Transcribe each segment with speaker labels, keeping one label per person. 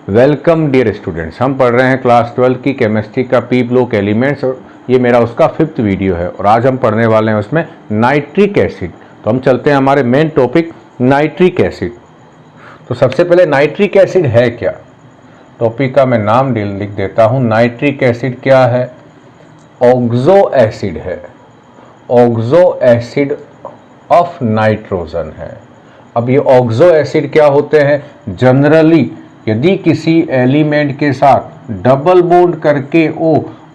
Speaker 1: Welcome dear students. हम पढ़ रहे हैं क्लास 12 की केमिस्ट्री का पी ब्लॉक एलिमेंट्स और ये मेरा उसका 5th वीडियो है और आज हम पढ़ने वाले हैं उसमें नाइट्रिक एसिड। तो हम चलते हैं हमारे मेन टॉपिक नाइट्रिक एसिड। तो सबसे पहले नाइट्रिक एसिड है क्या, टॉपिक का मैं नाम लिख देता हूँ। नाइट्रिक एसिड क्या है? ऑक्सो एसिड है। ऑक्सो एसिड ऑफ नाइट्रोजन है। अब ये ऑक्सो एसिड क्या होते हैं? जनरली यदि किसी एलिमेंट के साथ डबल बॉन्ड करके O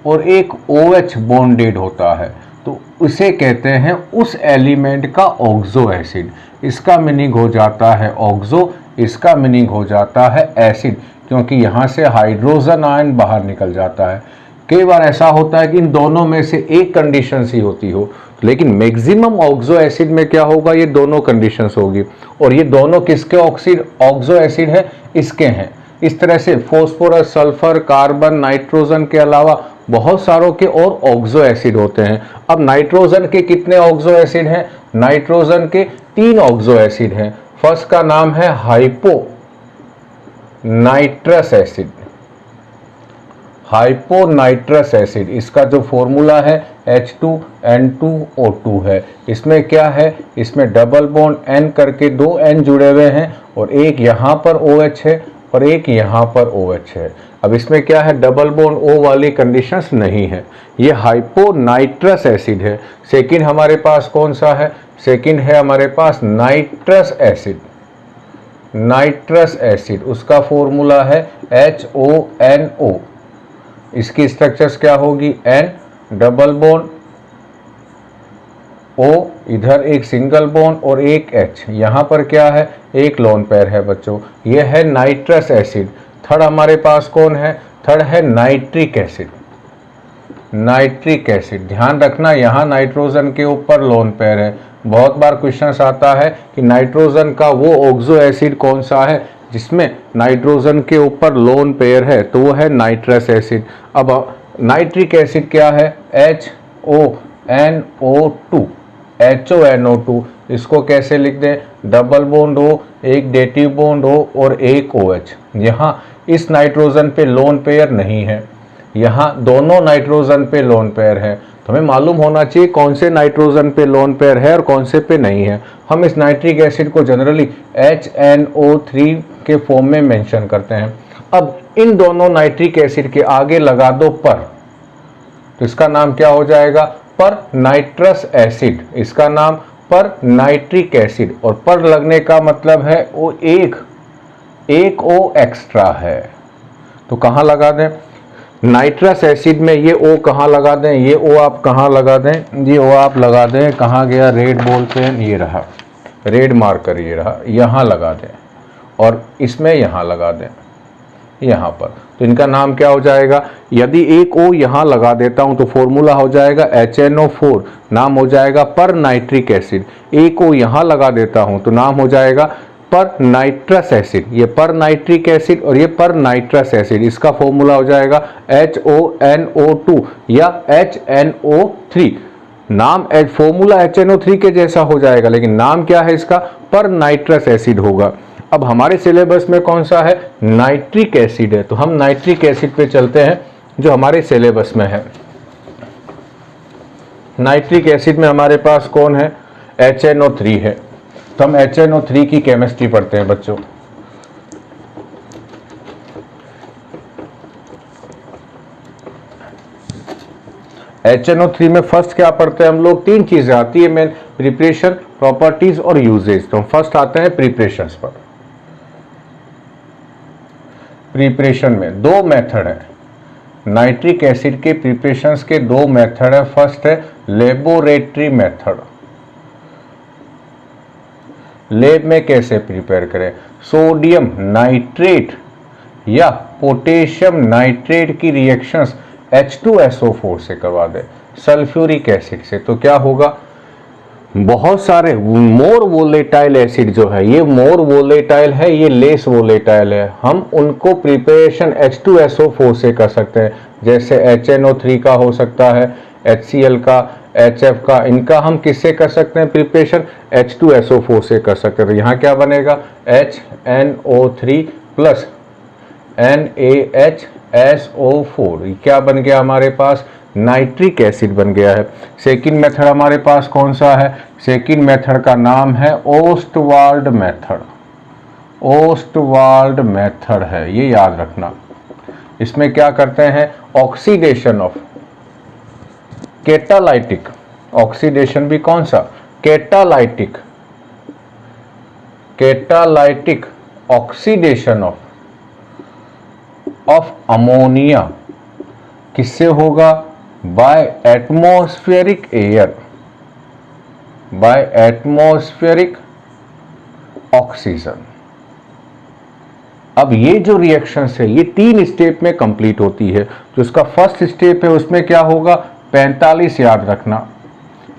Speaker 1: और एक OH बॉन्डेड होता है तो उसे कहते हैं उस एलिमेंट का ऑक्सो एसिड। इसका मीनिंग हो जाता है ऑक्सो, इसका मीनिंग हो जाता है एसिड, क्योंकि यहाँ से हाइड्रोजन आयन बाहर निकल जाता है। कई बार ऐसा होता है कि इन दोनों में से एक कंडीशन ही होती हो, लेकिन मैक्सिमम ऑक्सो एसिड में क्या होगा, ये दोनों कंडीशंस होगी। और ये दोनों किसके ऑक्सो एसिड है? इसके हैं। इस तरह से फॉस्फोरस, सल्फर, कार्बन, नाइट्रोजन के अलावा बहुत सारों के और ऑक्सो एसिड होते हैं। अब नाइट्रोजन के कितने ऑक्सो एसिड हैं? नाइट्रोजन के 3 ऑक्सो एसिड हैं। फर्स्ट का नाम है hypo nitrous acid. Hyponitrous acid, इसका जो फॉर्मूला है H2N2O2 है। इसमें क्या है? इसमें डबल बॉन्ड N करके 2 N जुड़े हुए हैं और एक यहाँ पर OH है और एक यहाँ पर OH है। अब इसमें क्या है? डबल बॉन्ड O वाली कंडीशंस नहीं है। ये हाइपोनाइट्रस एसिड है। सेकंड हमारे पास कौन सा है? सेकंड है हमारे पास नाइट्रस एसिड। नाइट्रस एसिड, उसका फॉर्मूला है HONO। इसकी स्ट्रक्चर्स क्या होगी? N डबल बॉन्ड O, इधर एक सिंगल बॉन्ड और एक H। यहाँ पर क्या है? एक लोन पेयर है बच्चों। ये है नाइट्रस एसिड। थर्ड हमारे पास कौन है? थर्ड है नाइट्रिक एसिड। नाइट्रिक एसिड, ध्यान रखना यहाँ नाइट्रोजन के ऊपर लोन पेयर है। बहुत बार क्वेश्चन आता है कि नाइट्रोजन का वो ऑक्सो एसिड कौन सा है जिसमें नाइट्रोजन के ऊपर लोन पेयर है, तो वो है नाइट्रस एसिड। अब नाइट्रिक एसिड क्या है? HONO2। इसको कैसे लिख दें? डबल बॉन्ड हो, एक डेटिव बॉन्ड हो और एक OH। यहाँ इस नाइट्रोजन पे लोन पेयर नहीं है, यहाँ दोनों नाइट्रोजन पे लोन पेयर है। तो हमें मालूम होना चाहिए कौन से नाइट्रोजन पे लोन पेयर है और कौन से पे नहीं है। हम इस नाइट्रिक एसिड को जनरली HNO3 के फॉर्म में मेंशन करते हैं। अब इन दोनों नाइट्रिक एसिड के आगे लगा दो पर, तो इसका नाम क्या हो जाएगा? पर नाइट्रस एसिड। इसका नाम पर नाइट्रिक एसिड, और पर लगने का मतलब है वो एक O एक्स्ट्रा है। तो कहाँ लगा दें? नाइट्रस एसिड में ये O कहाँ लगा दें? ये O आप कहाँ लगा दें? ये O आप लगा दें, कहाँ गया? रेड बॉल पेन, ये रहा रेड मार्कर, ये रहा, यहाँ लगा दें और इसमें यहाँ लगा दें, यहाँ पर। तो इनका नाम क्या हो जाएगा? यदि एक O यहाँ लगा देता हूँ तो फॉर्मूला हो जाएगा HNO4, नाम हो जाएगा पर नाइट्रिक एसिड। एक O यहाँ लगा देता हूँ तो नाम हो जाएगा पर नाइट्रस एसिड। ये पर नाइट्रिक एसिड और ये पर नाइट्रस एसिड, इसका फॉर्मूला हो जाएगा HONO2 या HNO3। नाम फॉर्मूला HNO3 के जैसा हो जाएगा, लेकिन नाम क्या है इसका? पर नाइट्रस एसिड होगा। अब हमारे सिलेबस में कौन सा है? नाइट्रिक एसिड है। तो हम नाइट्रिक एसिड पे चलते हैं जो हमारे सिलेबस में है। नाइट्रिक एसिड में हमारे पास कौन है? HNO3 है। तो हम HNO3 की केमिस्ट्री पढ़ते हैं बच्चों। HNO3 में फर्स्ट क्या पढ़ते हैं हम लोग? 3 चीजें आती है मेन, प्रिपरेशन, प्रॉपर्टीज और यूजेज। तो हम फर्स्ट आते हैं प्रिपरेशंस पर। प्रिपरेशन में 2 मेथड है। नाइट्रिक एसिड के प्रिपरेशंस के 2 मेथड है। फर्स्ट है लेबोरेटरी मेथड। लैब में कैसे प्रिपेयर करें? सोडियम नाइट्रेट या पोटेशियम नाइट्रेट की रिएक्शंस H2SO4 से करवा दें, सल्फ्यूरिक एसिड से। तो क्या होगा? बहुत सारे मोर वोलेटाइल एसिड जो है, ये मोर वोलेटाइल है, ये लेस वोलेटाइल है, हम उनको प्रिपरेशन H2SO4 से कर सकते हैं। जैसे HNO3 का हो सकता है, HCl का, HF का, इनका हम किससे कर सकते हैं प्रिपरेशन? H2SO4 से कर सकते हैं। तो यहाँ क्या बनेगा? HNO3 प्लस NaHSO4, क्या बन गया हमारे पास, नाइट्रिक एसिड बन गया है। सेकंड मेथड हमारे पास कौन सा है, सेकंड मेथड का नाम है ओस्टवाल्ड मेथड। ओस्टवाल्ड मेथड है, ये याद रखना। इसमें क्या करते हैं, ऑक्सीडेशन ऑफ कैटालाइटिक, ऑक्सीडेशन भी कौन सा, catalytic, catalytic oxidation of ammonia किससे होगा, by atmospheric air, by atmospheric oxygen. अब ये जो रिएक्शंस है ये 3 स्टेप में कंप्लीट होती है। जो इसका फर्स्ट स्टेप है उसमें क्या होगा, 45 याद रखना।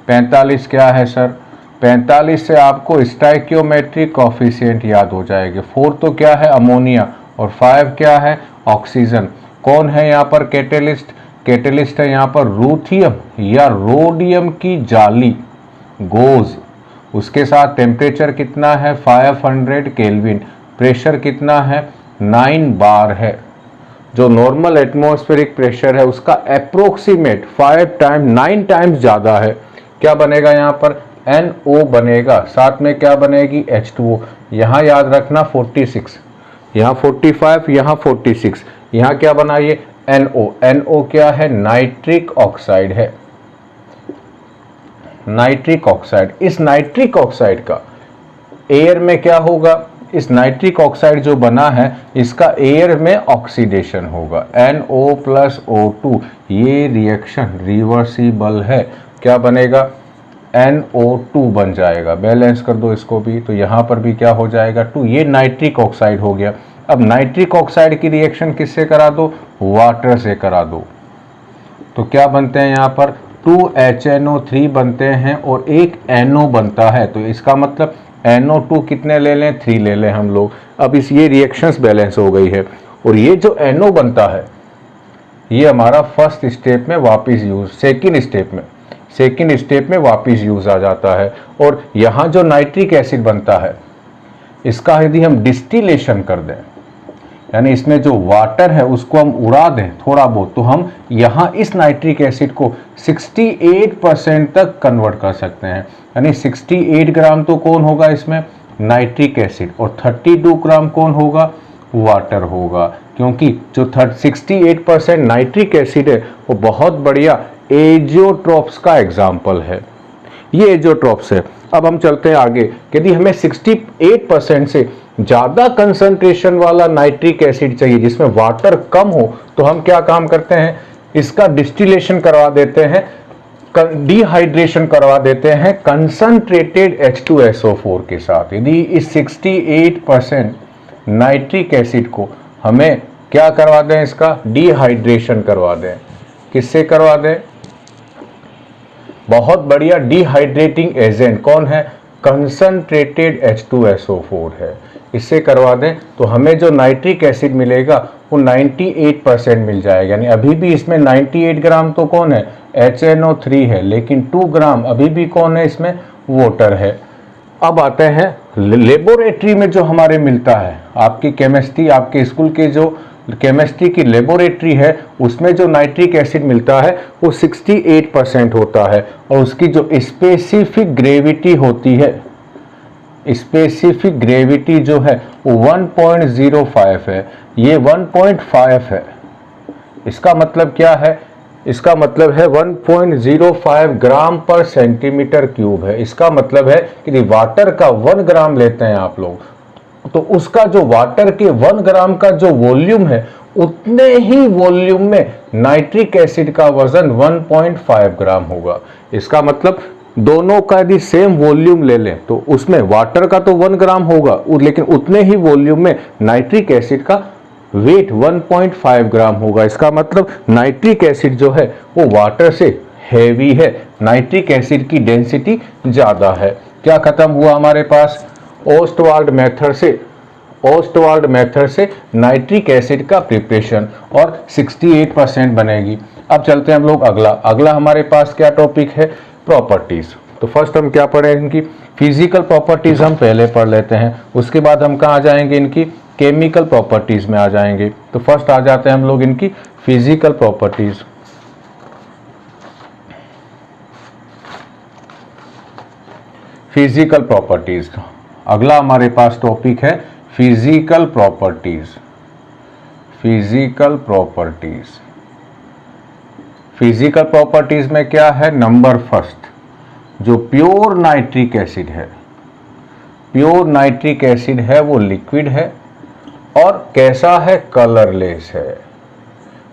Speaker 1: 45 क्या है सर, 45 से आपको स्टाइकियोमेट्रिक कॉफिशिएंट याद हो जाएंगे। 4 तो क्या है, अमोनिया, और 5 क्या है, ऑक्सीजन। कौन है यहाँ पर कैटेलिस्ट, कैटेलिस्ट है यहाँ पर रूथियम या रोडियम की जाली, गोज। उसके साथ टेम्परेचर कितना है, 500 केल्विन, प्रेशर कितना है, 9 बार है। जो नॉर्मल एटमॉस्फेरिक प्रेशर है उसका अप्रोक्सीमेट 9 टाइम्स ज़्यादा है। क्या बनेगा यहाँ पर, NO बनेगा, साथ में क्या बनेगी, H2O। यहाँ याद रखना 46, यहाँ 45, यहाँ 46, यहाँ क्या बना ये NO। NO क्या है, नाइट्रिक ऑक्साइड है, नाइट्रिक ऑक्साइड। इस नाइट्रिक ऑक्साइड का एयर में क्या होगा, इस नाइट्रिक ऑक्साइड जो बना है इसका एयर में ऑक्सीडेशन होगा, NO+O2। ये रिएक्शन रिवर्सिबल है, क्या बनेगा, NO2 बन जाएगा। बैलेंस कर दो इसको भी, तो यहाँ पर भी क्या हो जाएगा, 2। ये नाइट्रिक ऑक्साइड हो गया। अब नाइट्रिक ऑक्साइड की रिएक्शन किससे करा दो, वाटर से करा दो, तो क्या बनते हैं यहाँ पर 2HNO3 बनते हैं और एक NO बनता है। तो इसका मतलब NO2 कितने ले लें, 3 ले लें हम लोग। अब इस ये रिएक्शंस बैलेंस हो गई है, और ये जो NO बनता है ये हमारा फर्स्ट स्टेप में वापस यूज, सेकेंड स्टेप में वापस यूज आ जाता है। और यहाँ जो नाइट्रिक एसिड बनता है इसका यदि हम डिस्टिलेशन कर दें, यानी इसमें जो वाटर है उसको हम उड़ा दें थोड़ा बहुत, तो हम यहाँ इस नाइट्रिक एसिड को 68% तक कन्वर्ट कर सकते हैं। यानी 68 ग्राम तो कौन होगा इसमें, नाइट्रिक एसिड, और 32 ग्राम कौन होगा, वाटर होगा। क्योंकि जो 68% नाइट्रिक एसिड है वो बहुत बढ़िया एजियोट्रॉप्स का एग्जाम्पल है, ये एजियोट्रॉप्स है। अब हम चलते हैं आगे। यदि हमें 68% से ज़्यादा कंसंट्रेशन वाला नाइट्रिक एसिड चाहिए जिसमें वाटर कम हो, तो हम क्या काम करते हैं, इसका डिस्टिलेशन करवा देते हैं, डिहाइड्रेशन करवा देते हैं कंसंट्रेटेड H2SO4 के साथ। यदि इस 68% नाइट्रिक एसिड को हमें क्या करवा दें, इसका डिहाइड्रेशन करवा दें, किससे करवा दें, बहुत बढ़िया डिहाइड्रेटिंग एजेंट कौन है, कंसंट्रेटेड H2SO4 है, इससे करवा दें, तो हमें जो नाइट्रिक एसिड मिलेगा वो 98% मिल जाएगा। यानी अभी भी इसमें 98 ग्राम तो कौन है, HNO3 है, लेकिन 2 ग्राम अभी भी कौन है इसमें, वाटर है। अब आते हैं लेबोरेटरी में जो हमारे मिलता है, आपकी केमिस्ट्री, आपके स्कूल के जो केमिस्ट्री की लेबोरेटरी है उसमें जो नाइट्रिक एसिड मिलता है वो 68% होता है, और उसकी जो स्पेसिफिक ग्रेविटी होती है, स्पेसिफिक ग्रेविटी जो है वो 1.05 है, ये 1.5 है। इसका मतलब क्या है, इसका मतलब है 1.05 ग्राम पर सेंटीमीटर क्यूब है। इसका मतलब है कि वाटर का 1 ग्राम लेते हैं आप लोग, तो उसका जो वाटर के 1 ग्राम का जो वॉल्यूम है उतने ही वॉल्यूम में नाइट्रिक एसिड का वजन 1.5 ग्राम होगा। इसका मतलब दोनों का यदि सेम वॉल्यूम ले लें तो उसमें वाटर का तो 1 ग्राम होगा, लेकिन उतने ही वॉल्यूम में नाइट्रिक एसिड का वेट 1.5 ग्राम होगा। इसका मतलब नाइट्रिक एसिड जो है वो वाटर से हैवी है, नाइट्रिक एसिड की डेंसिटी ज़्यादा है। क्या खत्म हुआ हमारे पास, ओस्टवाल्ड मेथड से नाइट्रिक एसिड का प्रिपरेशन, और 68% बनेगी। अब चलते हैं हम लोग अगला हमारे पास क्या टॉपिक है, प्रॉपर्टीज। तो फर्स्ट हम क्या पढ़ें, इनकी फिजिकल प्रॉपर्टीज हम पहले पढ़ लेते हैं, उसके बाद हम कहाँ जाएंगे, इनकी केमिकल प्रॉपर्टीज में आ जाएंगे। तो फर्स्ट आ जाते हैं हम लोग इनकी फिजिकल प्रॉपर्टीज। फिजिकल प्रॉपर्टीज, अगला हमारे पास टॉपिक है physical properties. Physical properties, physical properties में क्या है, नंबर फर्स्ट, जो प्योर नाइट्रिक एसिड है, प्योर नाइट्रिक एसिड है वो लिक्विड है और कैसा है, कलरलेस है,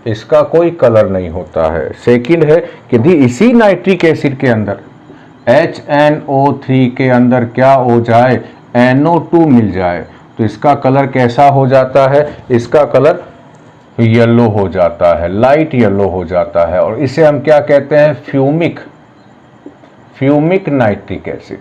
Speaker 1: इसका कोई कलर नहीं होता है। सेकंड है कि यदि इसी नाइट्रिक एसिड के अंदर HNO3 के अंदर क्या हो जाए, NO2 मिल जाए, तो इसका कलर कैसा हो जाता है, इसका कलर येलो हो जाता है, लाइट येलो हो जाता है, और इसे हम क्या कहते हैं, फ्यूमिक, फ्यूमिक नाइट्रिक एसिड,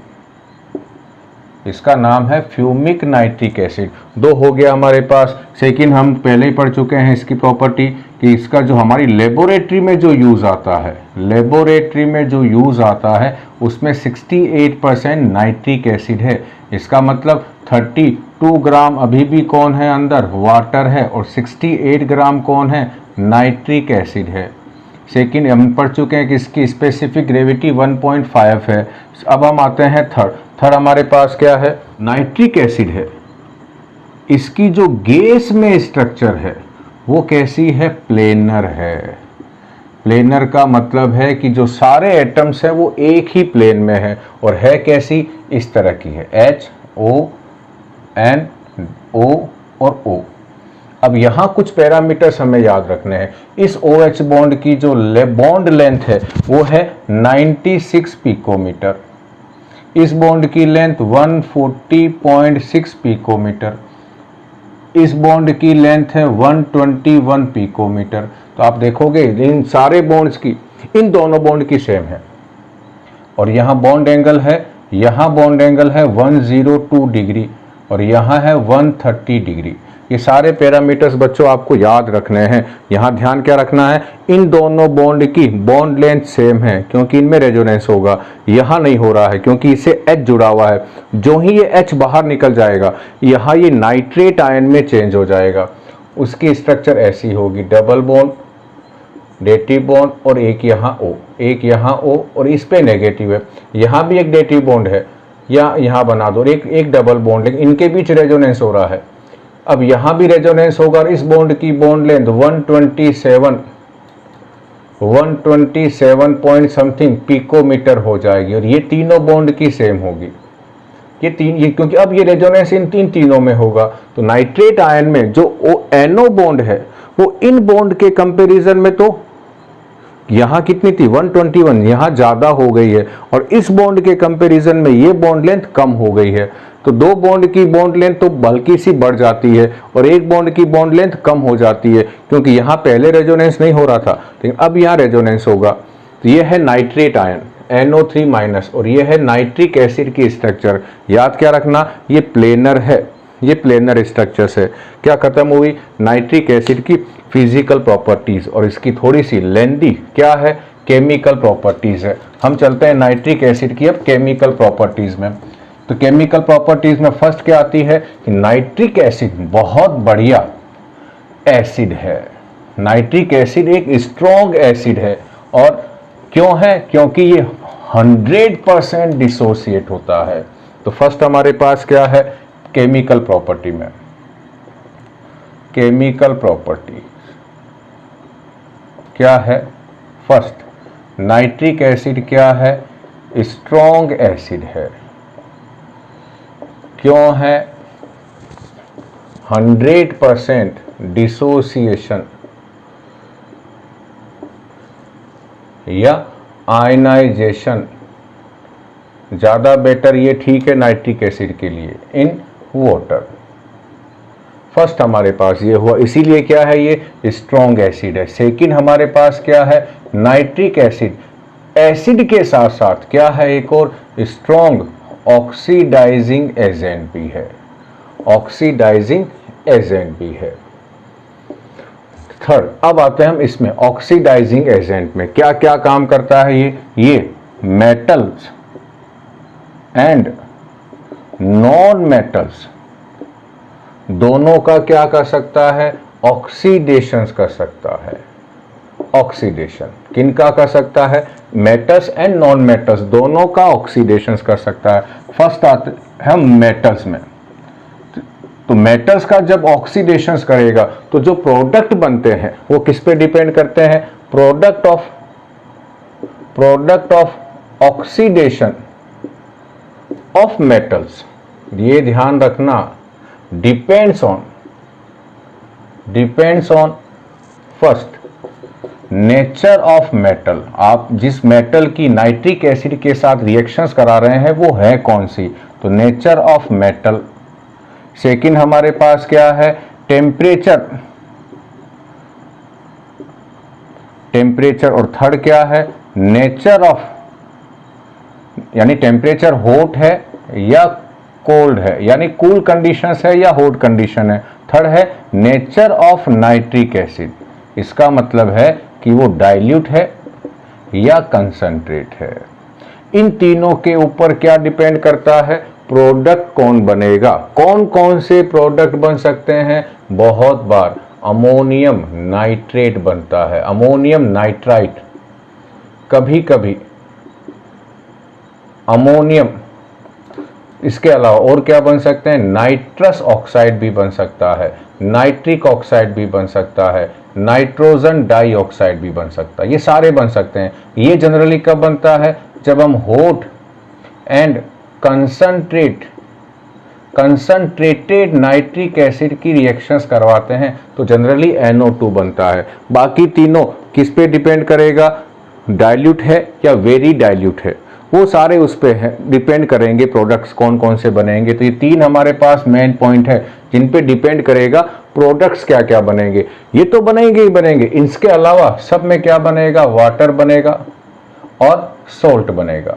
Speaker 1: इसका नाम है फ्यूमिक नाइट्रिक एसिड। दो हो गया हमारे पास। सेकंड हम पहले ही पढ़ चुके हैं इसकी प्रॉपर्टी कि इसका जो हमारी लेबोरेटरी में जो यूज़ आता है, लेबोरेटरी में जो यूज़ आता है उसमें 68% नाइट्रिक एसिड है। इसका मतलब 32 ग्राम अभी भी कौन है अंदर, वाटर है, और 68 ग्राम कौन है, नाइट्रिक एसिड है। सेकंड हम पढ़ चुके हैं कि इसकी स्पेसिफिक ग्रेविटी 1.5 है। अब हम आते हैं थर्ड हमारे पास क्या है, नाइट्रिक एसिड है, इसकी जो गैस में स्ट्रक्चर है वो कैसी है, प्लेनर है। प्लेनर का मतलब है कि जो सारे एटम्स हैं वो एक ही प्लेन में है, और है कैसी, इस तरह की है, HONO और O। अब यहाँ कुछ पैरामीटर्स हमें याद रखने हैं। इस OH बॉन्ड की जो बॉन्ड लेंथ है वो है 96 पिकोमीटर, इस बॉन्ड की लेंथ 140.6 पिकोमीटर, इस बॉन्ड की लेंथ है 121 पिकोमीटर। तो आप देखोगे इन सारे बॉन्ड्स की, इन दोनों बॉन्ड की सेम है, और यहाँ बॉन्ड एंगल है, यहाँ बॉन्ड एंगल है 102 डिग्री और यहाँ है 130 डिग्री। ये सारे पैरामीटर्स बच्चों आपको याद रखने हैं। यहाँ ध्यान क्या रखना है, इन दोनों बॉन्ड की बॉन्ड लेंथ सेम है क्योंकि इनमें रेजोनेंस होगा। यहाँ नहीं हो रहा है क्योंकि इससे H जुड़ा हुआ है। जो ही ये H बाहर निकल जाएगा यहाँ ये नाइट्रेट आयन में चेंज हो जाएगा। उसकी स्ट्रक्चर ऐसी होगी, डबल बॉन्ड, डेटिव बॉन्ड और एक यहाँ O, एक यहाँ O और इस पे नेगेटिव है। यहाँ भी एक डेटिव बॉन्ड है या यहाँ बना दो, एक डबल बॉन्ड, लेकिन इनके बीच रेजोनेंस हो रहा है। अब यहाँ भी रेजोनेंस होगा और इस बॉन्ड की bond length 127 point something picometre हो जाएगी, और ये तीनों बॉन्ड की सेम होगी। ये क्योंकि अब ये रेजोनेंस इन तीनों में होगा, तो नाइट्रेट आयन में जो NO बॉन्ड है वो इन बॉन्ड के कंपैरिजन में तो यहाँ कितनी थी 121, यहाँ ज़्यादा हो गई है, और इस बॉन्ड के कंपैरिजन में ये बॉन्ड लेंथ कम हो गई है। तो दो बॉन्ड की बॉन्ड लेंथ तो बल्कि सी बढ़ जाती है और एक बॉन्ड की बॉन्ड लेंथ कम हो जाती है, क्योंकि यहाँ पहले रेजोनेंस नहीं हो रहा था लेकिन अब यहाँ रेजोनेंस होगा। तो ये है नाइट्रेट आयन NO3- और ये है नाइट्रिक एसिड की स्ट्रक्चर। याद क्या रखना, ये प्लेनर है, ये प्लेनर स्ट्रक्चर है। क्या खत्म हुई, नाइट्रिक एसिड की फिजिकल प्रॉपर्टीज, और इसकी थोड़ी सी लेंदी क्या है, केमिकल प्रॉपर्टीज है। हम चलते हैं नाइट्रिक एसिड की अब केमिकल प्रॉपर्टीज में। तो केमिकल प्रॉपर्टीज में फर्स्ट क्या आती है कि नाइट्रिक एसिड बहुत बढ़िया एसिड है। नाइट्रिक एसिड एक स्ट्रॉन्ग एसिड है, और क्यों है, क्योंकि ये 100% डिसोसिएट होता है। तो फर्स्ट हमारे पास क्या है केमिकल प्रॉपर्टी में, केमिकल प्रॉपर्टी क्या है, फर्स्ट नाइट्रिक एसिड क्या है, स्ट्रॉन्ग एसिड है। क्यों है, 100% डिसोसिएशन या आयनाइजेशन ज़्यादा बेटर, ये ठीक है नाइट्रिक एसिड के लिए इन वाटर। फर्स्ट हमारे पास ये हुआ, इसीलिए क्या है ये स्ट्रॉन्ग एसिड है। सेकंड हमारे पास क्या है, नाइट्रिक एसिड एसिड के साथ साथ क्या है, एक और स्ट्रॉन्ग ऑक्सीडाइजिंग एजेंट भी है, ऑक्सीडाइजिंग एजेंट भी है। थर्ड, अब आते हैं हम इसमें ऑक्सीडाइजिंग एजेंट में क्या क्या काम करता है ये मेटल्स एंड दोनों का क्या कर सकता है, ऑक्सीडेशन कर सकता है। ऑक्सीडेशन किनका कर सकता है, मेटल्स एंड नॉन मेटल्स दोनों का ऑक्सीडेशन कर सकता है। फर्स्ट आते हैं हम मेटल्स में। तो मेटल्स का जब ऑक्सीडेशन करेगा तो जो प्रोडक्ट बनते हैं वो किस पे डिपेंड करते हैं, product of oxidation of metals. ये ध्यान रखना, depends on first nature of metal. आप जिस मेटल की नाइट्रिक एसिड के साथ रिएक्शंस करा रहे हैं वो है कौन सी, तो नेचर ऑफ मेटल। सेकंड हमारे पास क्या है, टेम्परेचर और थर्ड क्या है, नेचर ऑफ, यानी टेम्परेचर हॉट है या कोल्ड है, यानी कूल कंडीशंस है या हॉट कंडीशन है। थर्ड है नेचर ऑफ नाइट्रिक एसिड, इसका मतलब है कि वो डाइल्यूट है या कंसंट्रेट है। इन तीनों के ऊपर क्या डिपेंड करता है, प्रोडक्ट कौन बनेगा। कौन कौन से प्रोडक्ट बन सकते हैं, बहुत बार अमोनियम नाइट्रेट बनता है, अमोनियम नाइट्राइट, कभी कभी अमोनियम। इसके अलावा और क्या बन सकते हैं, नाइट्रस ऑक्साइड भी बन सकता है, नाइट्रिक ऑक्साइड भी बन सकता है, नाइट्रोजन डाइऑक्साइड भी बन सकता है, ये सारे बन सकते हैं। ये जनरली कब बनता है, जब हम hot and concentrated nitric acid की रिएक्शंस करवाते हैं तो जनरली NO2 बनता है। बाकी तीनों किस पे डिपेंड करेगा, डाइल्यूट है या वेरी डाइल्यूट है, वो सारे उस पे है डिपेंड करेंगे प्रोडक्ट्स कौन कौन से बनेंगे। तो ये तीन हमारे पास मेन पॉइंट है जिन पे डिपेंड करेगा प्रोडक्ट्स क्या क्या बनेंगे। ये तो बनेंगे ही बनेंगे, इसके अलावा सब में क्या बनेगा, वाटर बनेगा और सोल्ट बनेगा।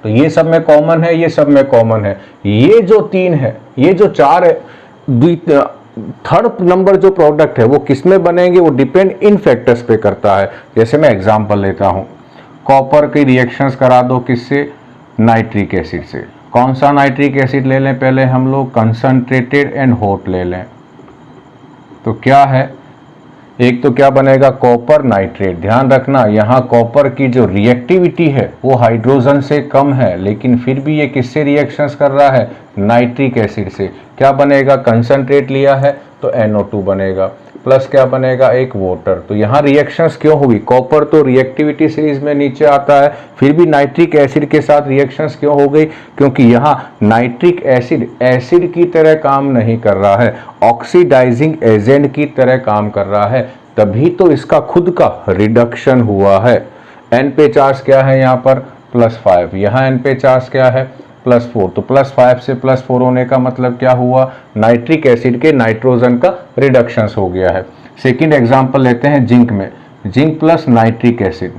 Speaker 1: तो ये सब में कॉमन है, ये सब में कॉमन है। ये जो तीन है, ये जो चार है, थर्ड नंबर जो प्रोडक्ट है वो किस में बनेंगे, वो डिपेंड इन फैक्टर्स पे करता है। जैसे मैं एग्जांपल लेता हूं, कॉपर की रिएक्शंस करा दो किससे, नाइट्रिक एसिड से। कौन सा नाइट्रिक एसिड ले लें, पहले हम लोग कंसंट्रेटेड एंड हॉट ले लें। तो क्या है, एक तो क्या बनेगा, कॉपर नाइट्रेट। ध्यान रखना यहाँ कॉपर की जो रिएक्टिविटी है वो हाइड्रोजन से कम है, लेकिन फिर भी ये किससे रिएक्शंस कर रहा है, नाइट्रिक एसिड से। क्या बनेगा, कंसंट्रेट लिया है तो NO2 बनेगा, प्लस क्या बनेगा, एक वाटर। तो यहाँ रिएक्शंस क्यों हुई, कॉपर तो रिएक्टिविटी सीरीज में नीचे आता है, फिर भी नाइट्रिक एसिड के साथ रिएक्शंस क्यों हो गई, क्योंकि यहाँ नाइट्रिक एसिड की तरह काम नहीं कर रहा है, ऑक्सीडाइजिंग एजेंट की तरह काम कर रहा है, तभी तो इसका खुद का रिडक्शन हुआ है। N पे चार्ज क्या है यहाँ पर, +5, यहाँ N पे चार्ज क्या है, +4। तो +5 से +4 होने का मतलब क्या हुआ, नाइट्रिक एसिड के नाइट्रोजन का रिडक्शन हो गया है। सेकंड एग्जांपल लेते हैं जिंक में, जिंक प्लस नाइट्रिक एसिड,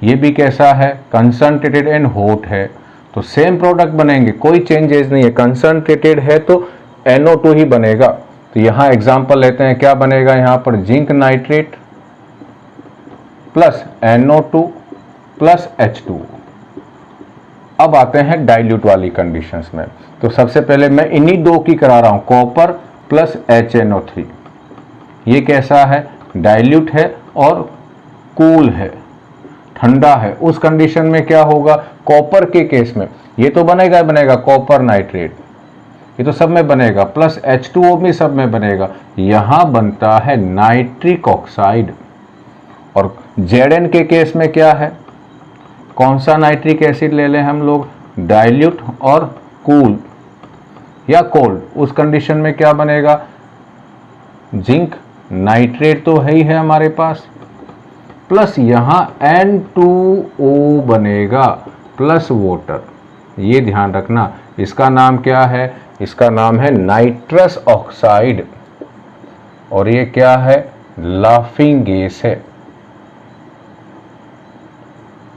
Speaker 1: ये भी कैसा है, कंसंट्रेटेड एंड हॉट है, तो सेम प्रोडक्ट बनेंगे, कोई चेंजेस नहीं है। कंसंट्रेटेड है तो NO2 ही बनेगा। तो यहाँ एग्जांपल लेते हैं, क्या बनेगा यहाँ पर, zinc nitrate plus NO2 plus H2। अब आते हैं डाइल्यूट वाली कंडीशंस में। तो सबसे पहले मैं इन्हीं दो की करा रहा हूं, कॉपर प्लस HNO3। ये कैसा है, डाइल्यूट है और कूल है, ठंडा है। उस कंडीशन में क्या होगा, कॉपर के केस में ये तो बनेगा बनेगा कॉपर नाइट्रेट, ये तो सब में बनेगा, प्लस H2O भी सब में बनेगा। यहां बनता है नाइट्रिक ऑक्साइड। और Zn के केस में क्या है, कौन सा नाइट्रिक एसिड ले लें हम लोग, डाइल्यूट और कूल या कोल्ड। उस कंडीशन में क्या बनेगा, जिंक नाइट्रेट तो है ही है हमारे पास, प्लस यहाँ N2O बनेगा प्लस वाटर। ये ध्यान रखना, इसका नाम क्या है, इसका नाम है नाइट्रस ऑक्साइड, और ये क्या है, लाफिंग गैस है,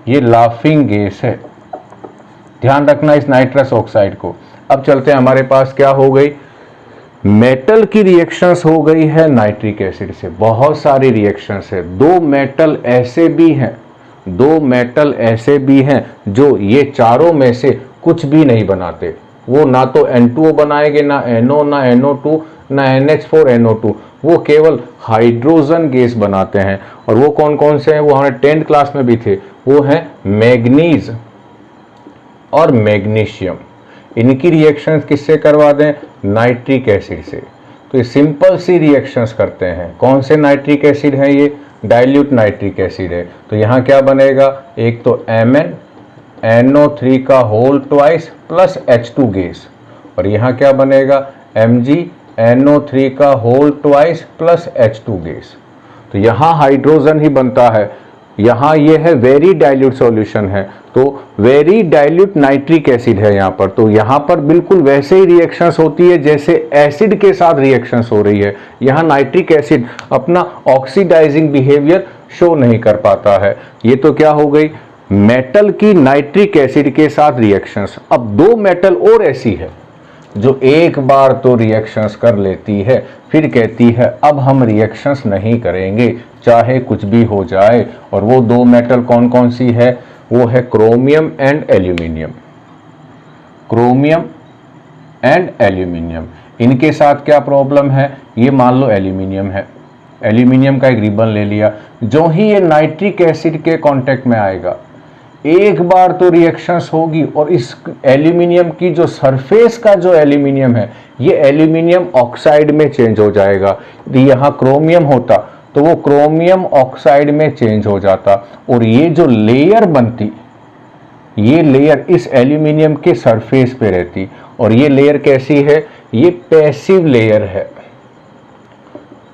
Speaker 1: ये लाफिंग गैस है। ध्यान रखना इस नाइट्रस ऑक्साइड को। अब चलते हैं, हमारे पास क्या हो गई, मेटल की रिएक्शंस हो गई है नाइट्रिक एसिड से, बहुत सारी रिएक्शंस है। दो मेटल ऐसे भी हैं जो ये चारों में से कुछ भी नहीं बनाते, वो ना तो N2O बनाएंगे, ना NO, ना NO2, ना NH4 NO2, वो केवल हाइड्रोजन गैस बनाते हैं। और वो कौन कौन से हैं, वो हमारे 10th क्लास में भी थे, वो हैं मैग्नीज और मैग्नीशियम। इनकी रिएक्शंस किससे करवा दें, नाइट्रिक एसिड से। तो ये सिंपल सी रिएक्शंस करते हैं। कौन से नाइट्रिक एसिड है, ये डाइल्यूट नाइट्रिक एसिड है। तो यहाँ क्या बनेगा, एक तो MnNO3 का whole twice plus H2 gas, और यहाँ क्या बनेगा MgNO3 का whole twice plus H2 gas. तो यहाँ हाइड्रोजन ही बनता है। यहाँ ये है वेरी डाइल्यूट सॉल्यूशन है, तो वेरी डाइल्यूट नाइट्रिक एसिड है यहाँ पर। तो यहाँ पर बिल्कुल वैसे ही रिएक्शंस होती है जैसे एसिड के साथ रिएक्शंस हो रही है। यहाँ नाइट्रिक एसिड अपना ऑक्सीडाइजिंग बिहेवियर शो नहीं कर पाता है। ये तो क्या हो गई, मेटल की नाइट्रिक एसिड के साथ रिएक्शंस। अब दो मेटल और ऐसी है जो एक बार तो रिएक्शंस कर लेती है, फिर कहती है अब हम रिएक्शंस नहीं करेंगे चाहे कुछ भी हो जाए। और वो दो मेटल कौन कौन सी है, वो है chromium and aluminium. Chromium and aluminium, इनके साथ क्या प्रॉब्लम है, ये मान लो एल्यूमिनियम है, एल्यूमिनियम का एक रिबन ले लिया, जो ही ये नाइट्रिक एसिड के कांटेक्ट में आएगा एक बार तो रिएक्शंस होगी, और इस एल्यूमिनियम की जो सरफेस का जो एल्यूमिनियम है, ये एल्यूमिनियम ऑक्साइड में चेंज हो जाएगा। यदि यहाँ क्रोमियम होता तो वो क्रोमियम ऑक्साइड में चेंज हो जाता, और ये जो लेयर बनती, ये लेयर इस एल्यूमिनियम के सरफेस पे रहती। और ये लेयर कैसी है, ये पैसिव लेयर है।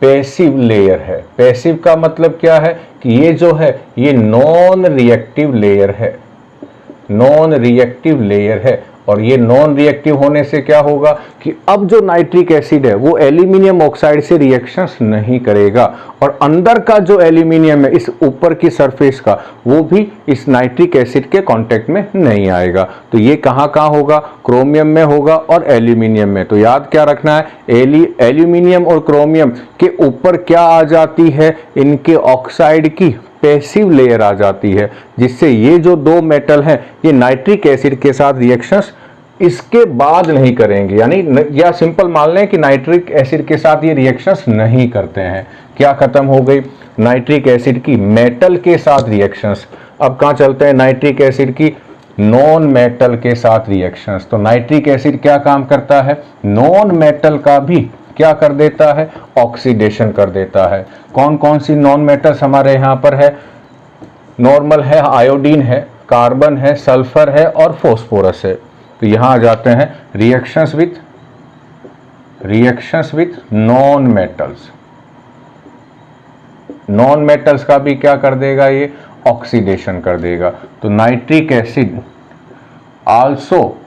Speaker 1: पैसिव लेयर है। पैसिव का मतलब क्या है कि ये जो है ये नॉन रिएक्टिव लेयर है, नॉन रिएक्टिव लेयर है। और ये नॉन रिएक्टिव होने से क्या होगा कि अब जो नाइट्रिक एसिड है वो एल्यूमिनियम ऑक्साइड से रिएक्शंस नहीं करेगा, और अंदर का जो एल्यूमिनियम है इस ऊपर की सरफेस का, वो भी इस नाइट्रिक एसिड के कांटेक्ट में नहीं आएगा। तो ये कहाँ कहाँ होगा, क्रोमियम में होगा और एल्यूमिनियम में। तो याद क्या रखना है, एल्यूमिनियम और क्रोमियम के ऊपर क्या आ जाती है, इनके ऑक्साइड की पैसिव लेयर आ जाती है, जिससे ये जो दो मेटल हैं ये नाइट्रिक एसिड के साथ रिएक्शंस इसके बाद नहीं करेंगे। यानी या सिंपल मान लें कि नाइट्रिक एसिड के साथ ये रिएक्शंस नहीं करते हैं। क्या खत्म हो गई, नाइट्रिक एसिड की मेटल के साथ रिएक्शंस। अब कहाँ चलते हैं, नाइट्रिक एसिड की नॉन मेटल के साथ रिएक्शंस। तो नाइट्रिक एसिड क्या काम करता है, नॉन मेटल का भी क्या कर देता है, ऑक्सीडेशन कर देता है। कौन कौन सी नॉन मेटल्स हमारे यहाँ पर है, नॉर्मल है, आयोडीन है, कार्बन है, सल्फर है और फॉस्फोरस है। तो यहाँ आ जाते हैं reactions with non metals. Non metals का भी क्या कर देगा, ये ऑक्सीडेशन कर देगा। तो nitric acid also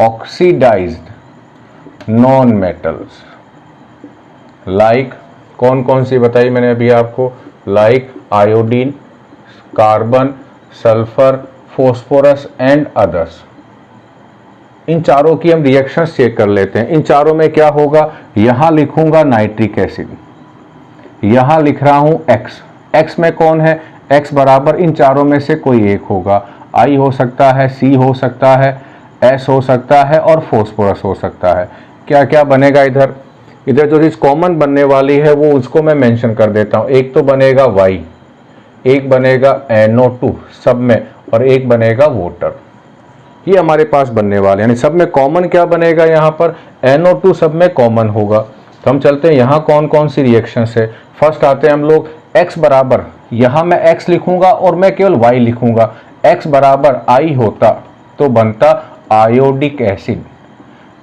Speaker 1: oxidised non metals like, कौन कौन सी बताई मैंने अभी आपको, like iodine, carbon, sulphur, phosphorus and others. इन चारों की हम रिएक्शंस चेक कर लेते हैं। इन चारों में क्या होगा, यहां लिखूंगा नाइट्रिक एसिड, यहां लिख रहा हूं एक्स। एक्स में कौन है, एक्स बराबर इन चारों में से कोई एक होगा। आई हो सकता है, सी हो सकता है, एस हो सकता है और फॉस्फोरस हो सकता है। क्या क्या बनेगा इधर, इधर जो चीज कॉमन बनने वाली है वो उसको मैं मेंशन कर देता हूं। एक तो बनेगा वाई, एक बनेगा NO2 सब में, और एक बनेगा वाटर। ये हमारे पास बनने वाले, यानी सब में कॉमन क्या बनेगा, यहाँ पर NO2 सब में कॉमन होगा। तो हम चलते हैं यहाँ कौन कौन सी रिएक्शंस है। फर्स्ट आते हैं हम लोग x बराबर, यहाँ मैं x लिखूंगा और मैं केवल y लिखूंगा। x बराबर I होता तो बनता आयोडिक एसिड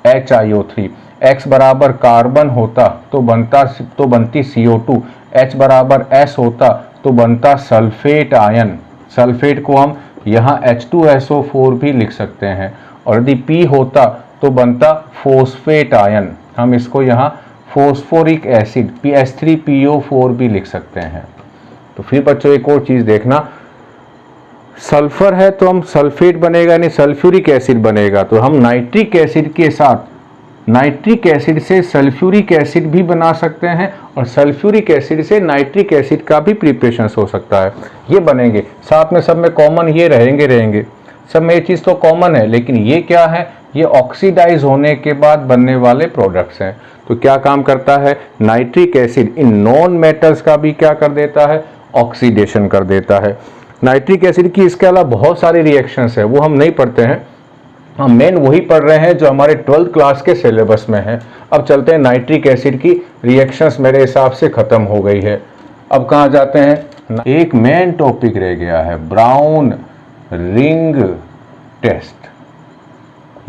Speaker 1: HiO3। x बराबर कार्बन होता तो बनती CO2। H बराबर S होता तो बनता सल्फेट आयन। सल्फेट को हम यहाँ H2SO4 भी लिख सकते हैं। और यदि P होता तो बनता फोस्फेट आयन, हम इसको यहाँ फोस्फोरिक एसिड PS3PO4 भी लिख सकते हैं। तो फिर बच्चों एक और चीज़ देखना, सल्फर है तो हम सल्फेट बनेगा यानी सल्फ्यूरिक एसिड बनेगा। तो हम नाइट्रिक एसिड के साथ नाइट्रिक एसिड से सल्फ्यूरिक एसिड भी बना सकते हैं, और सल्फ्यूरिक एसिड से नाइट्रिक एसिड का भी प्रिपरेशन हो सकता है। ये बनेंगे साथ में, सब में कॉमन ये रहेंगे। सब में ये चीज़ तो कॉमन है, लेकिन ये क्या है, ये ऑक्सीडाइज होने के बाद बनने वाले प्रोडक्ट्स हैं। तो क्या काम करता है, nitric acid in non metals का भी क्या कर देता है, ऑक्सीडेशन कर देता है। नाइट्रिक एसिड की इसके अलावा बहुत सारी रिएक्शंस है, वो हम नहीं पढ़ते हैं, हम मेन वही पढ़ रहे हैं जो हमारे 12th क्लास के सिलेबस में है। अब चलते हैं, नाइट्रिक एसिड की रिएक्शंस मेरे हिसाब से खत्म हो गई है। अब कहाँ जाते हैं, एक मेन टॉपिक रह गया है, ब्राउन रिंग टेस्ट।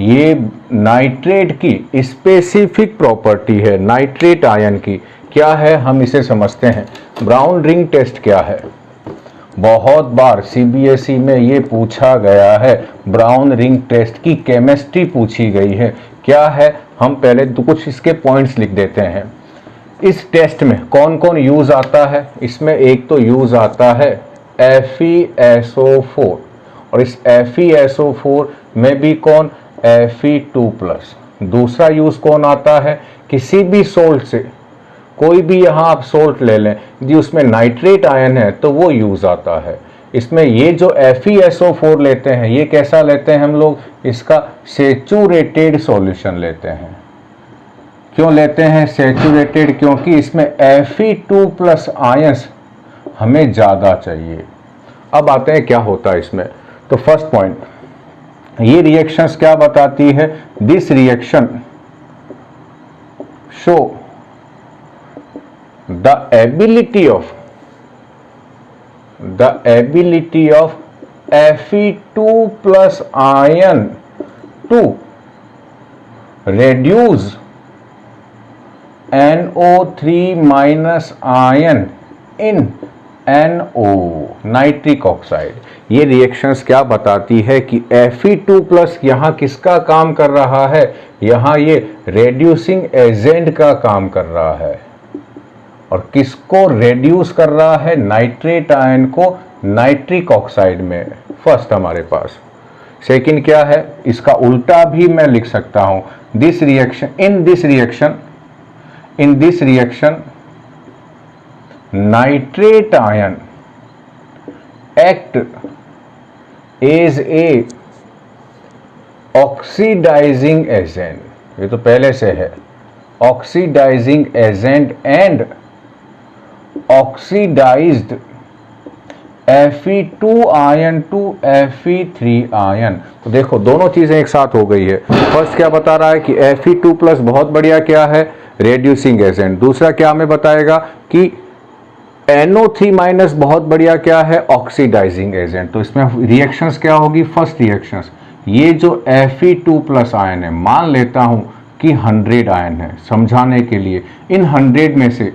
Speaker 1: ये नाइट्रेट की स्पेसिफिक प्रॉपर्टी है, नाइट्रेट आयन की। क्या है, हम इसे समझते हैं। ब्राउन रिंग टेस्ट क्या है, बहुत बार सीबीएसई में ये पूछा गया है, ब्राउन रिंग टेस्ट की केमिस्ट्री पूछी गई है। क्या है, हम पहले कुछ इसके पॉइंट्स लिख देते हैं। इस टेस्ट में कौन कौन यूज आता है, इसमें एक तो यूज आता है FeSO4, और इस FeSO4 में भी कौन, Fe2+। दूसरा यूज कौन आता है, किसी भी सोल्ट से, कोई भी यहाँ आप सोल्ट ले लें जी, उसमें नाइट्रेट आयन है तो वो यूज आता है। इसमें ये जो FeSO4 लेते हैं, ये कैसा लेते हैं हम लोग, इसका सेचुरेटेड सॉल्यूशन लेते हैं। क्यों लेते हैं सेचुरेटेड, क्योंकि इसमें Fe2+ आयंस हमें ज़्यादा चाहिए। अब आते हैं क्या होता है इसमें। तो फर्स्ट पॉइंट, ये रिएक्शंस क्या बताती है, this reaction show the ability of Fe2+ ion to reduce NO3- ion in NO, nitric oxide. ये रिएक्शंस क्या बताती है कि Fe2+ यहाँ किसका काम कर रहा है, यहाँ ये रेड्यूसिंग एजेंट का काम कर रहा है। और किसको रेड्यूस कर रहा है, नाइट्रेट आयन को नाइट्रिक ऑक्साइड में, फर्स्ट हमारे पास। सेकंड क्या है, इसका उल्टा भी मैं लिख सकता हूं, this reaction in this reaction nitrate ion act as a oxidising agent, ये तो पहले से है, oxidising agent and oxidised Fe2 ion to Fe3 ion. तो देखो दोनों चीजें एक साथ हो गई है। फर्स्ट क्या बता रहा है कि Fe2+ बहुत बढ़िया क्या है, रेड्यूसिंग एजेंट। दूसरा क्या हमें बताएगा कि NO3- बहुत बढ़िया क्या है, ऑक्सीडाइजिंग एजेंट। तो इसमें रिएक्शंस क्या होगी, फर्स्ट रिएक्शंस, ये जो Fe2+ आयन है, मान लेता हूं कि 100 आयन है, समझाने के लिए इन 100 में से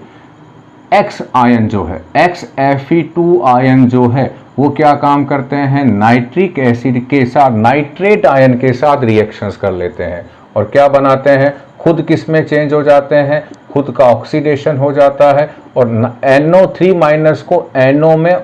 Speaker 1: X आयन जो है, X Fe2 आयन जो है, वो क्या काम करते हैं, नाइट्रिक एसिड के साथ, नाइट्रेट आयन के साथ रिएक्शंस कर लेते हैं और क्या बनाते हैं, खुद किस में चेंज हो जाते हैं, खुद का ऑक्सीडेशन हो जाता है और NO3- को NO में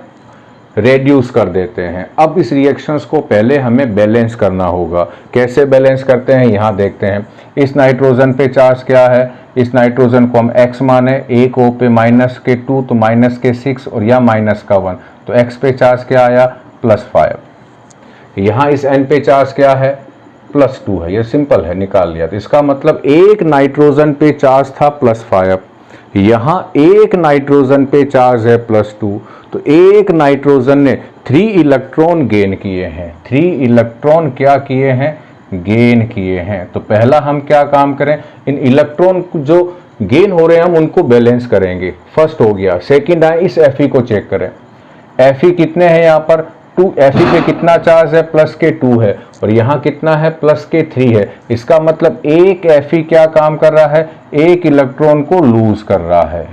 Speaker 1: रेड्यूस कर देते हैं। अब इस रिएक्शंस को पहले हमें बैलेंस करना होगा। कैसे बैलेंस करते हैं, यहाँ देखते हैं। इस नाइट्रोजन पे चार्ज क्या है, इस नाइट्रोजन को हम X माने, एक O पे -2 तो -6 और या -1, तो X पे चार्ज क्या आया, +5। यहाँ इस N पे चार्ज क्या है, +2 है, ये सिंपल है, निकाल लिया। तो इसका मतलब एक नाइट्रोजन पे चार्ज था +5, यहाँ एक नाइट्रोजन पे चार्ज है +2, तो एक नाइट्रोजन ने 3 इलेक्ट्रॉन गेन किए हैं। 3 इलेक्ट्रॉन क्या किए हैं, गेन किए हैं। तो पहला हम क्या काम करें, इन इलेक्ट्रॉन जो गेन हो रहे हैं हम उनको बैलेंस करेंगे, फर्स्ट हो गया। सेकंड है, इस Fe को चेक करें, Fe कितने हैं यहाँ पर, 2, Fe पे कितना चार्ज है, +2 है और यहाँ कितना है, +3 है। इसका मतलब एक Fe क्या काम कर रहा है, एक इलेक्ट्रॉन को लूज कर रहा है।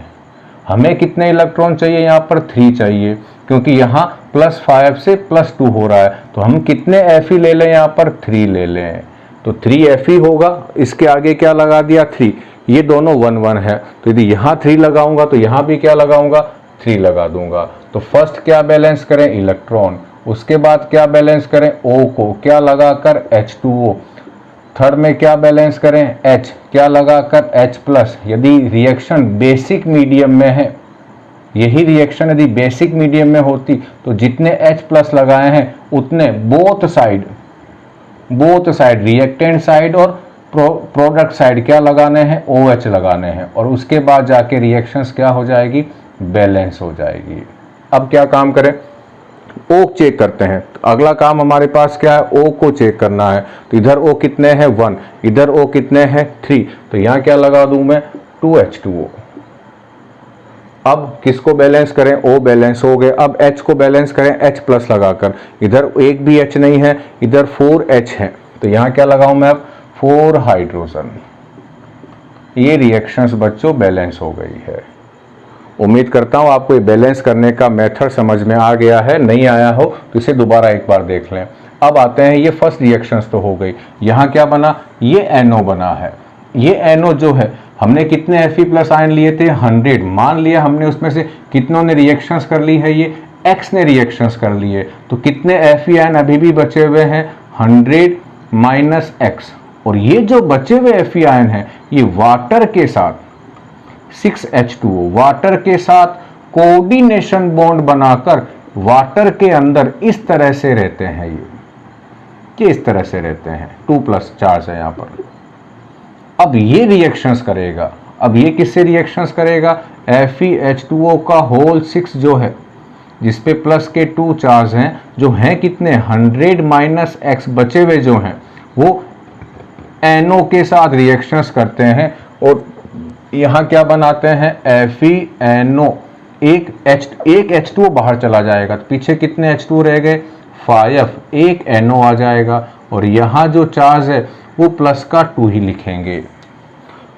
Speaker 1: हमें कितने इलेक्ट्रॉन चाहिए, यहाँ पर 3 चाहिए, क्योंकि यहाँ +5 से +2 हो रहा है। तो हम कितने Fe ले लें, यहाँ पर 3 ले लें, तो 3 Fe होगा। इसके आगे क्या लगा दिया, 3, ये दोनों 1 1 है, तो यदि यहाँ 3 लगाऊंगा तो यहाँ भी क्या लगाऊंगा, 3 लगा दूंगा। तो फर्स्ट क्या बैलेंस करें, इलेक्ट्रॉन। उसके बाद क्या बैलेंस करें, O को क्या लगाकर, H2O। थर्ड में क्या बैलेंस करें, H क्या लगाकर, H+। यदि रिएक्शन बेसिक मीडियम में है, यही रिएक्शन यदि बेसिक मीडियम में होती तो जितने H+ लगाए हैं उतने both side both side reactant side और प्रोडक्ट साइड क्या लगाने हैं, OH लगाने हैं, और उसके बाद जाके रिएक्शंस क्या हो जाएगी, बैलेंस हो जाएगी। अब क्या काम करें, O चेक करते हैं। तो अगला काम हमारे पास क्या है, O को चेक करना है। तो इधर O कितने हैं 1, इधर O कितने हैं 3, तो यहाँ क्या लगा दूं मैं 2H2O। अब किसको बैलेंस करें, O बैलेंस हो गए। अब H को बैलेंस करें H प्लस लगाकर, इधर एक भी H नहीं है, इधर 4H है, तो यहाँ क्या लगाऊं मैं अब 4 हाइड्रोजन। ये रिएक्शंस बच्चों बैलेंस हो गई है। उम्मीद करता हूँ आपको ये बैलेंस करने का मेथड समझ में आ गया है, नहीं आया हो तो इसे दोबारा एक बार देख लें। अब आते हैं, ये फर्स्ट रिएक्शंस तो हो गई। यहाँ क्या बना, ये NO बना है। ये NO जो है, हमने कितने Fe+ आयन लिए थे 100, मान लिया हमने उसमें से कितनों ने रिएक्शंस कर ली है, ये X ने रिएक्शंस कर लिए, तो कितने Fe आयन अभी भी बचे हुए हैं 100 माइनस X, और ये जो बचे हुए Fe आयन हैं ये वाटर के साथ 6H2O, वाटर के साथ कोऑर्डिनेशन बॉन्ड बनाकर वाटर के अंदर इस तरह से रहते हैं, ये इस तरह से रहते हैं, 2+ चार्ज है यहाँ पर। अब ये रिएक्शंस करेगा, अब ये किससे रिएक्शंस करेगा, FeH2O का होल 6 जो है, जिसपे प्लस के 2 चार्ज हैं, जो हैं कितने 100 माइनस X, बचे हुए जो हैं वो NO के साथ रिएक्शंस करते हैं, और यहाँ क्या बनाते हैं FeNO, एक H2O बाहर चला जाएगा, तो पीछे कितने H2O रह गए 5, एक NO आ जाएगा, और यहाँ जो चार्ज है वो प्लस का 2 ही लिखेंगे,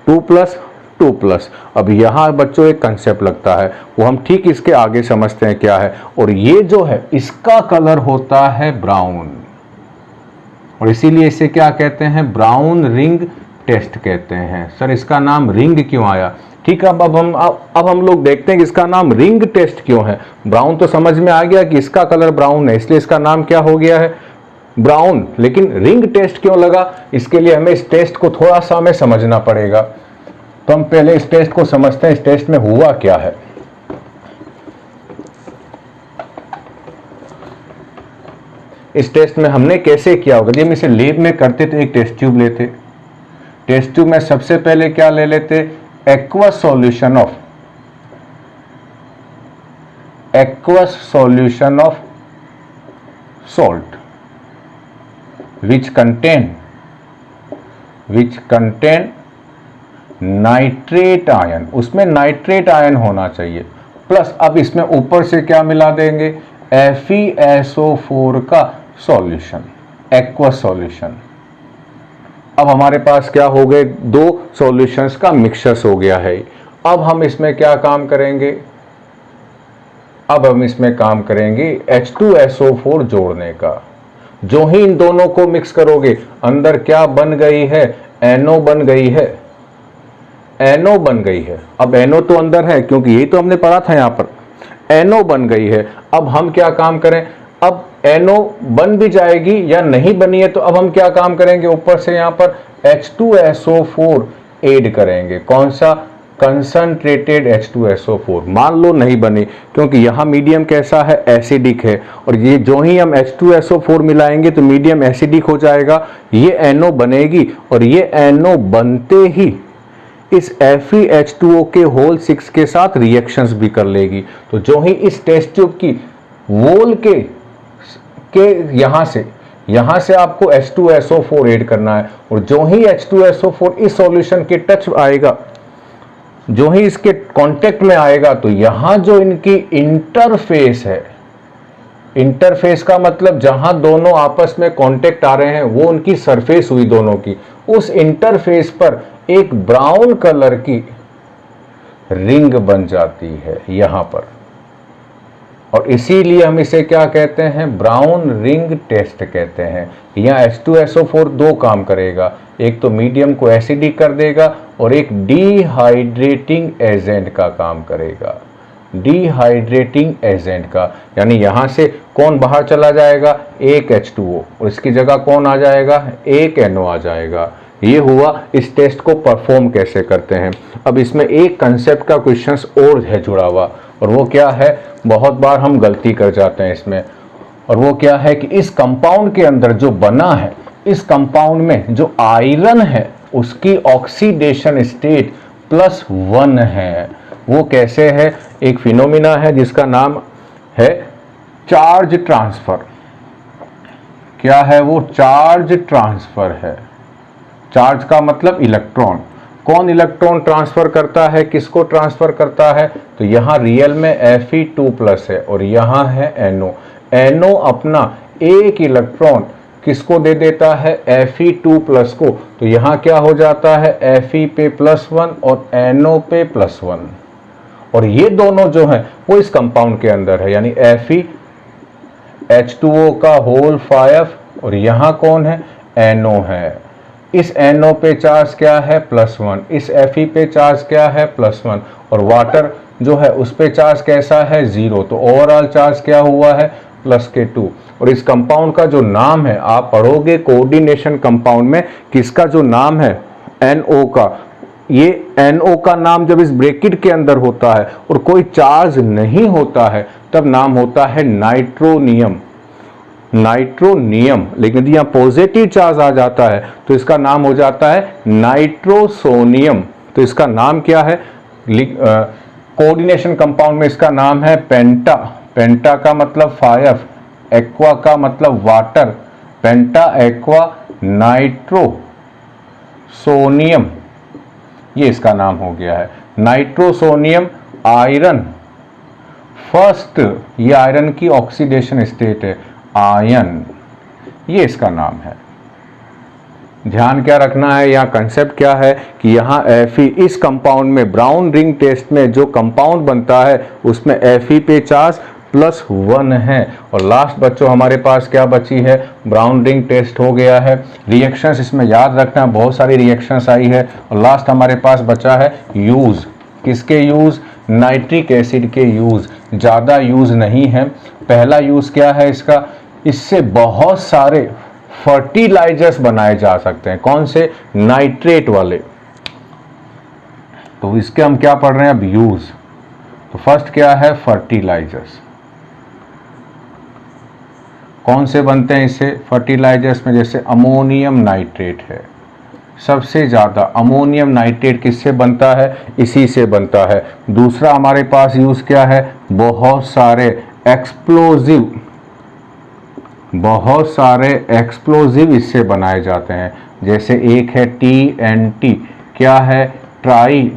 Speaker 1: 2+2+। अब यहाँ बच्चों एक कंसेप्ट लगता है, वो हम ठीक इसके आगे समझते हैं क्या है। और ये जो है इसका कलर होता है ब्राउन, और इसीलिए इसे क्या कहते हैं, ब्राउन रिंग टेस्ट कहते हैं। सर इसका नाम रिंग क्यों आया, ठीक है, अब हम लोग देखते हैं कि इसका नाम रिंग टेस्ट क्यों है। ब्राउन तो समझ में आ गया कि इसका कलर ब्राउन है, इसलिए इसका नाम क्या हो गया है, ब्राउन। लेकिन रिंग टेस्ट क्यों लगा, इसके लिए हमें इस टेस्ट को थोड़ा सा हमें समझना पड़ेगा। तो हम पहले इस टेस्ट को समझते हैं, इस टेस्ट में हुआ क्या है। इस टेस्ट में हमने कैसे किया होगा, यदि हम इसे लैब में करते तो एक टेस्ट ट्यूब लेते, टेस्ट ट्यूब में सबसे पहले क्या ले लेते, aqueous solution of salt which contain nitrate ion, उसमें नाइट्रेट आयन होना चाहिए, प्लस अब इसमें ऊपर से क्या मिला देंगे, FeSO4 का सॉल्यूशन, एक्वस सॉल्यूशन। अब हमारे पास क्या हो गए, 2 सॉल्यूशंस का मिक्सचर्स हो गया है। अब हम इसमें क्या काम करेंगे, अब हम इसमें काम करेंगे H2SO4 जोड़ने का। जो ही इन दोनों को मिक्स करोगे, अंदर क्या बन गई है, NO बन गई है, NO बन गई है। अब NO तो अंदर है, क्योंकि यही तो हमने पढ़ा था यहाँ पर, NO बन गई है। अब हम क्या काम करें, अब NO बन भी जाएगी या नहीं बनी है, तो अब हम क्या काम करेंगे, ऊपर से यहाँ पर H2SO4 ऐड करेंगे। कौन सा, कंसंट्रेटेड H2SO4। मान लो नहीं बनी, क्योंकि यहाँ मीडियम कैसा है, एसिडिक है, और ये जो ही हम H2SO4 मिलाएंगे तो मीडियम एसिडिक हो जाएगा, ये NO बनेगी, और ये NO बनते ही इस FeH2O के होल 6 के साथ रिएक्शंस भी कर लेगी। तो जो ही इस टेस्ट ट्यूब की वॉल के यहाँ से आपको H2SO4 ऐड करना है, और जो ही H2SO4 इस सॉल्यूशन के टच आएगा, जो ही इसके कांटेक्ट में आएगा, तो यहां जो इनकी इंटरफेस है, इंटरफेस का मतलब जहां दोनों आपस में कांटेक्ट आ रहे हैं, वो उनकी सरफेस हुई दोनों की, उस इंटरफेस पर एक ब्राउन कलर की रिंग बन जाती है यहां पर, और इसीलिए हम इसे क्या कहते हैं, ब्राउन रिंग टेस्ट कहते हैं। यहाँ H2SO4 दो काम करेगा, एक तो मीडियम को एसिडिक कर देगा, और एक डिहाइड्रेटिंग एजेंट का काम करेगा, डिहाइड्रेटिंग एजेंट का। यानी यहाँ से कौन बाहर चला जाएगा, एक H2O, और इसकी जगह कौन आ जाएगा, एक NO आ जाएगा। ये हुआ इस टेस्ट को परफॉर्म कैसे करते हैं। अब इसमें एक कंसेप्ट का क्वेश्चंस और है जुड़ा हुआ, और वो क्या है, बहुत बार हम गलती कर जाते हैं इसमें, और वो क्या है कि इस कंपाउंड के अंदर जो बना है इस कंपाउंड में जो आयरन है उसकी ऑक्सीडेशन स्टेट +1 है। वो कैसे है? एक फिनोमिना है जिसका नाम है चार्ज ट्रांसफर। क्या है वो? चार्ज ट्रांसफर है। चार्ज का मतलब इलेक्ट्रॉन। कौन इलेक्ट्रॉन ट्रांसफर करता है, किसको ट्रांसफर करता है? तो यहां रियल में Fe2+ है और यहां है NO। NO अपना एक इलेक्ट्रॉन किसको दे देता है? Fe2+ को। तो यहां क्या हो जाता है? Fe पे +1 और NO पे +1। और ये दोनों जो है वो इस कंपाउंड के अंदर है, यानी Fe H2O का होल 5 और यहां कौन है? NO है। इस NO पे चार्ज क्या है? +1। इस Fe पे चार्ज क्या है? +1। और वाटर जो है उस पे चार्ज कैसा है? 0। तो ओवरऑल चार्ज क्या हुआ है? +2। और इस कंपाउंड का जो नाम है, आप पढ़ोगे कोऑर्डिनेशन कंपाउंड में, किसका जो नाम है? NO का। ये NO का नाम जब इस ब्रैकेट के अंदर होता है और कोई चार्ज नहीं होता है तब नाम होता है नाइट्रोनियम। नाइट्रोनियम। लेकिन यदि यहाँ पॉजिटिव चार्ज आ जाता है तो इसका नाम हो जाता है नाइट्रोसोनियम। तो इसका नाम क्या है? कोऑर्डिनेशन कंपाउंड में इसका नाम है पेंटा। पेंटा का मतलब 5, एक्वा का मतलब वाटर, पेंटा एक्वा नाइट्रो सोनियम, ये इसका नाम हो गया है। नाइट्रोसोनियम आयरन फर्स्ट, ये आयरन की ऑक्सीडेशन स्टेट है, आयन, ये इसका नाम है। ध्यान क्या रखना है, यहाँ कंसेप्ट क्या है कि यहाँ Fe इस कंपाउंड में ब्राउन रिंग टेस्ट में जो कंपाउंड बनता है उसमें Fe पे चार्ज +1 है। और लास्ट बच्चों हमारे पास क्या बची है? ब्राउन रिंग टेस्ट हो गया है। रिएक्शंस इसमें याद रखना, बहुत सारी रिएक्शंस आई है। और लास्ट हमारे पास बचा है यूज। किसके यूज? नाइट्रिक एसिड के यूज। ज़्यादा यूज नहीं है। पहला यूज क्या है इसका? इससे बहुत सारे फर्टिलाइजर्स बनाए जा सकते हैं। कौन से? नाइट्रेट वाले। तो इसके हम क्या पढ़ रहे हैं अब? यूज। तो फर्स्ट क्या है? फर्टिलाइजर्स। कौन से बनते हैं इससे? फर्टिलाइजर्स में जैसे अमोनियम नाइट्रेट है, सबसे ज़्यादा अमोनियम नाइट्रेट किससे बनता है? इसी से बनता है। दूसरा हमारे पास यूज़ क्या है? बहुत सारे एक्सप्लोजिव इससे बनाए जाते हैं। जैसे एक है TNT, क्या है? ट्राई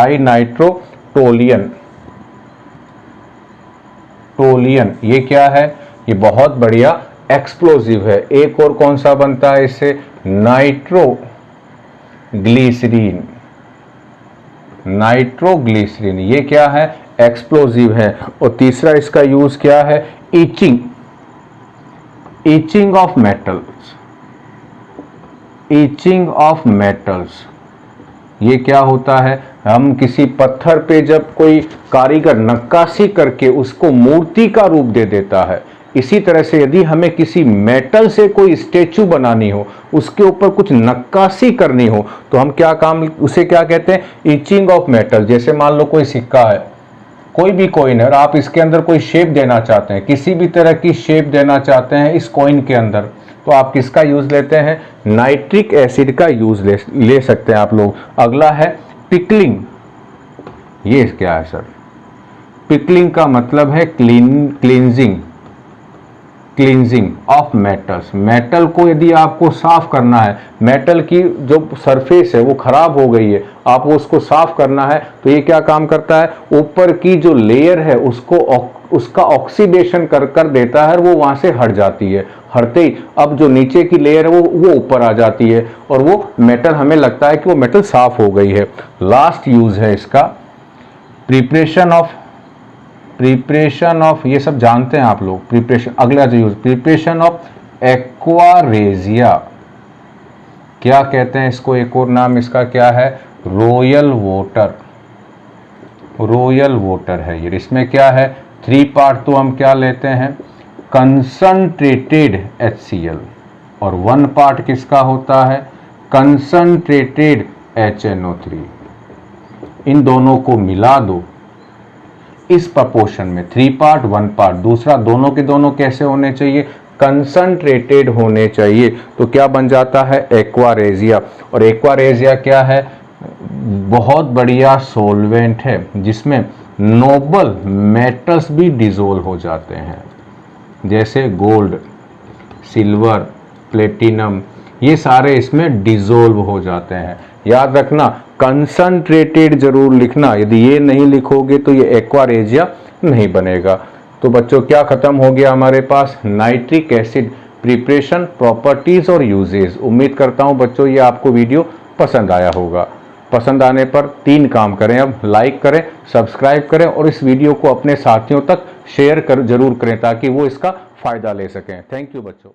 Speaker 1: नाइट्रोटोलियन। ये क्या है? ये बहुत बढ़िया एक्सप्लोजिव है। एक और कौन सा बनता है इससे? नाइट्रोग्लिसरीन, ये क्या है? एक्सप्लोजिव है। और तीसरा इसका यूज क्या है? Itching of metals. ये क्या होता है? हम किसी पत्थर पे जब कोई कारीगर नक्काशी करके उसको मूर्ति का रूप दे देता है, इसी तरह से यदि हमें किसी मेटल से कोई स्टेचू बनानी हो, उसके ऊपर कुछ नक्काशी करनी हो, तो हम उसे क्या कहते हैं? Itching of metal. जैसे मान लो कोई सिक्का है, कोई भी कॉइन है, और आप इसके अंदर कोई शेप देना चाहते हैं, किसी भी तरह की शेप देना चाहते हैं इस कॉइन के अंदर, तो आप किसका यूज लेते हैं? नाइट्रिक एसिड का यूज ले सकते हैं आप लोग। अगला है पिकलिंग। ये क्या है सर? पिकलिंग का मतलब है क्लींजिंग ऑफ मेटल्स। मेटल को यदि आपको साफ करना है, मेटल की जो सरफेस है वो खराब हो गई है, आपको उसको साफ करना है, तो ये क्या काम करता है? ऊपर की जो लेयर है उसका ऑक्सीडेशन कर देता है, वो वहां से हट जाती है। हटते ही अब जो नीचे की लेयर है वो ऊपर आ जाती है और वो मेटल, हमें लगता है कि वो मेटल साफ हो गई है। लास्ट यूज है इसका प्रिपरेशन ऑफ, ये सब जानते हैं आप लोग। प्रिपरेशन, अगला जो यूज, प्रिपरेशन ऑफ एक्वारेजिया। क्या कहते हैं इसको? एक और नाम इसका क्या है? रॉयल वाटर है ये। इसमें क्या है? 3 पार्ट तो हम क्या लेते हैं? कंसंट्रेटेड HCl, और 1 पार्ट किसका होता है? Concentrated HNO3। इन दोनों को मिला दो, इस प्रपोर्शन में 3 पार्ट 1 पार्ट। दूसरा, दोनों के दोनों कैसे होने चाहिए, कंसंट्रेटेड होने चाहिए। तो क्या बन जाता है, एक्वारेजिया। और एक्वारेजिया क्या है, बहुत बढ़िया सोलवेंट है जिसमें नोबल मेटल्स भी डिसोल्व हो जाते हैं, जैसे गोल्ड, सिल्वर, प्लेटिनम, ये सारे इसमें डिसोल्व हो जाते हैं। याद रखना, कंसंट्रेटेड जरूर लिखना, यदि ये नहीं लिखोगे तो ये एक्वारेजिया नहीं बनेगा। तो बच्चों क्या खत्म हो गया हमारे पास, नाइट्रिक एसिड प्रिपरेशन, प्रॉपर्टीज और यूजेस। उम्मीद करता हूं बच्चों ये आपको वीडियो पसंद आया होगा। पसंद आने पर 3 काम करें, अब लाइक करें, सब्सक्राइब करें और इस वीडियो को अपने साथियों तक शेयर जरूर करें ताकि वो इसका फायदा ले सकें। थैंक यू बच्चों।